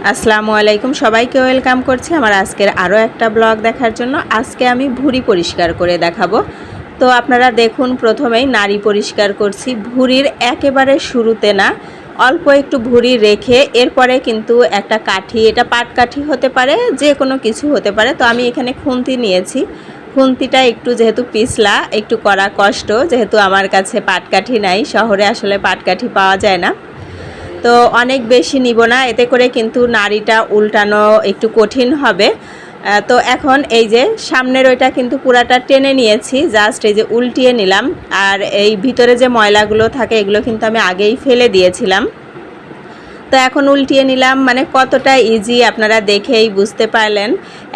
আসসালামু আলাইকুম, সবাইকে ওয়েলকাম করছি আমার আজকের আরও একটা ব্লগ দেখার জন্য। আজকে আমি ভুঁড়ি পরিষ্কার করে দেখাবো। তো আপনারা দেখুন, প্রথমেই নাড়ি পরিষ্কার করছি। ভুঁড়ির একেবারে শুরুতে না, অল্প একটু ভুঁড়ি রেখে এরপরে কিন্তু একটা কাঠি, এটা পাটকাঠি হতে পারে, যে কোনো কিছু হতে পারে। তো আমি এখানে খুন্তি নিয়েছি। খুন্তিটা একটু যেহেতু পিছলা, একটু করা কষ্ট, যেহেতু আমার কাছে পাটকাঠি নাই, শহরে আসলে পাটকাঠি পাওয়া যায় না। তো অনেক বেশি নিব না, এতে করে কিন্তু নাড়িটা উল্টানো একটু কঠিন হবে। তো এখন এই যে সামনের ওইটা কিন্তু পুরাটা টেনে নিয়েছি, জাস্ট এই যে উল্টিয়ে নিলাম। আর এই ভিতরে যে ময়লাগুলো থাকে এগুলো কিন্তু আমি আগেই ফেলে দিয়েছিলাম। তো এখন উল্টিয়ে নিলাম, মানে কতটা ইজি আপনারা দেখেই বুঝতে পারলেন।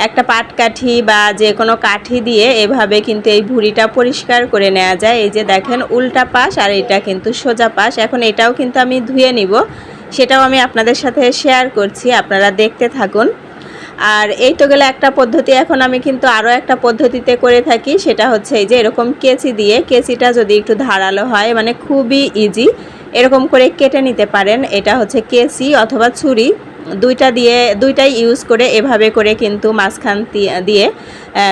একটা পাটকাঠি বা যে কোনো কাঠি দিয়ে এভাবে কিন্তু এই ভুঁড়িটা পরিষ্কার করে নেওয়া যায়। এই যে দেখেন, উল্টা পাশ আর এটা কিন্তু সোজা পাশ। এখন এটাও কিন্তু আমি ধুয়ে নিব, সেটাও আমি আপনাদের সাথে শেয়ার করছি, আপনারা দেখতে থাকুন। আর এই তো গেলে একটা পদ্ধতি। এখন আমি কিন্তু আরও একটা পদ্ধতিতে করে থাকি, সেটা হচ্ছে এই যে এরকম কেচি দিয়ে, কেচিটা যদি একটু ধারালো হয় মানে খুবই ইজি, এরকম করে কেটে নিতে পারেন। এটা হচ্ছে কেচি অথবা ছুরি, দুইটাই ইউজ করে এভাবে করে কিন্তু মাঝখান দিয়ে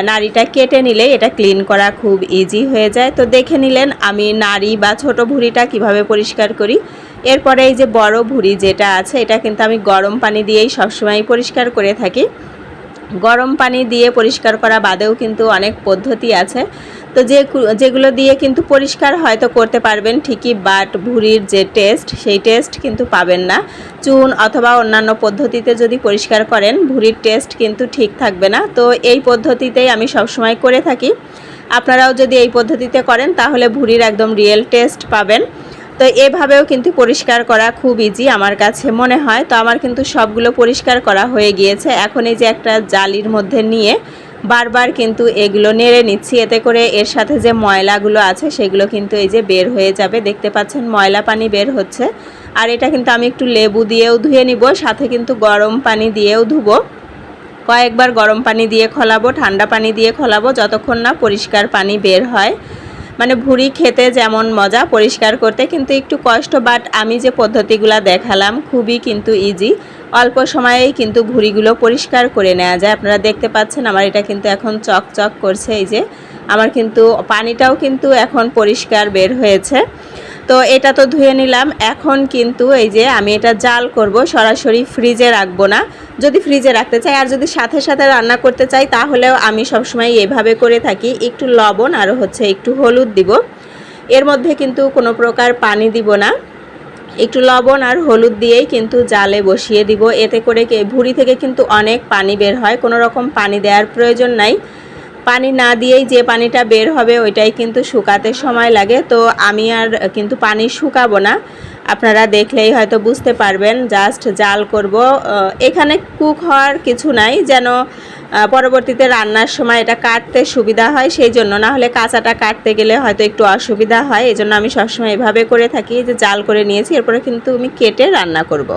নাড়িটা কেটে নিলে এটা ক্লিন করা খুব ইজি হয়ে যায়। তো দেখে নিলেন আমি নাড়ি বা ছোট ভুঁড়িটা কিভাবে পরিষ্কার করি। এরপরে এই যে বড় ভুঁড়ি যেটা আছে, এটা কিন্তু আমি গরম পানি দিয়েই সবসময় পরিষ্কার করে থাকি। গরম পানি দিয়ে পরিষ্কার করা বাদেও কিন্তু অনেক পদ্ধতি আছে। তো যেগুলো দিয়ে কিন্তু পরিষ্কার হয়তো করতে পারবেন ঠিকই, বাট ভুঁড়ির যে টেস্ট, সেই টেস্ট কিন্তু পাবেন না। চুন অথবা অন্যান্য পদ্ধতিতে যদি পরিষ্কার করেন, ভুঁড়ির টেস্ট কিন্তু ঠিক থাকবে না। তো এই পদ্ধতিতেই আমি সবসময় করে থাকি। আপনারাও যদি এই পদ্ধতিতে করেন তাহলে ভুঁড়ির একদম রিয়েল টেস্ট পাবেন। তো এভাবেও কিন্তু পরিষ্কার করা খুব ইজি আমার কাছে মনে হয়। তো আমার কিন্তু সবগুলো পরিষ্কার করা হয়ে গিয়েছে। এখন এই যে একটা জালির মধ্যে নিয়ে বারবার কিন্তু এগুলো নেড়ে নিচ্ছি, এতে করে এর সাথে যে ময়লাগুলো আছে সেগুলো কিন্তু এই যে বের হয়ে যাবে। দেখতে পাচ্ছেন ময়লা পানি বের হচ্ছে। আর এটা কিন্তু আমি একটু লেবু দিয়েও ধুয়ে নিব, সাথে কিন্তু গরম পানি দিয়েও ধুবো। কয়েকবার গরম পানি দিয়ে খোলাবো, ঠান্ডা পানি দিয়ে খোলাবো, যতক্ষণ না পরিষ্কার পানি বের হয়। মানে ভুঁড়ি খেতে যেমন মজা, পরিষ্কার করতে কিন্তু একটু কষ্ট, বাট আমি যে পদ্ধতিগুলো দেখালাম খুবই কিন্তু ইজি। অল্প সময়েই কিন্তু ভুঁড়িগুলো পরিষ্কার করে নেওয়া যায়। আপনারা দেখতে পাচ্ছেন আমার এটা কিন্তু এখন চকচক করছে। এই যে আমার কিন্তু পানিটাও কিন্তু এখন পরিষ্কার বের হয়েছে। তো এটা তো ধুয়ে নিলাম। এখন কিন্তু এই যে আমি এটা জাল করব, সরাসরি ফ্রিজে রাখবো না। যদি ফ্রিজে রাখতে চাই আর যদি সাথে সাথে রান্না করতে চাই তাহলেও আমি সবসময় এভাবে করে থাকি। একটু লবণ আর হচ্ছে একটু হলুদ দিব, এর মধ্যে কিন্তু কোনো প্রকার পানি দিব না। একটু লবণ আর হলুদ দিয়েই কিন্তু জালে বসিয়ে দিব। এতে করে ভুঁড়ি থেকে কিন্তু অনেক পানি বের হয়, কোনো রকম পানি দেওয়ার প্রয়োজন নাই। পানি না দিয়েই যে পানিটা বের হবে ওইটাই কিন্তু শুকাতে সময় লাগে। তো আমি আর কিন্তু পানি শুকাবো না, আপনারা দেখলেই হয়তো বুঝতে পারবেন। জাস্ট জাল করব। এখানে কুক হওয়ার কিছু নাই, যেন পরবর্তীতে রান্নার সময় এটা কাটতে সুবিধা হয়, সেই জন্য। না হলে কাঁচাটা কাটতে গেলে হয়তো একটু অসুবিধা হয়, এই জন্য আমি সবসময় এভাবে করে থাকি। যে জাল করে নিয়েছি, এরপরে কিন্তু আমি কেটে রান্না করব।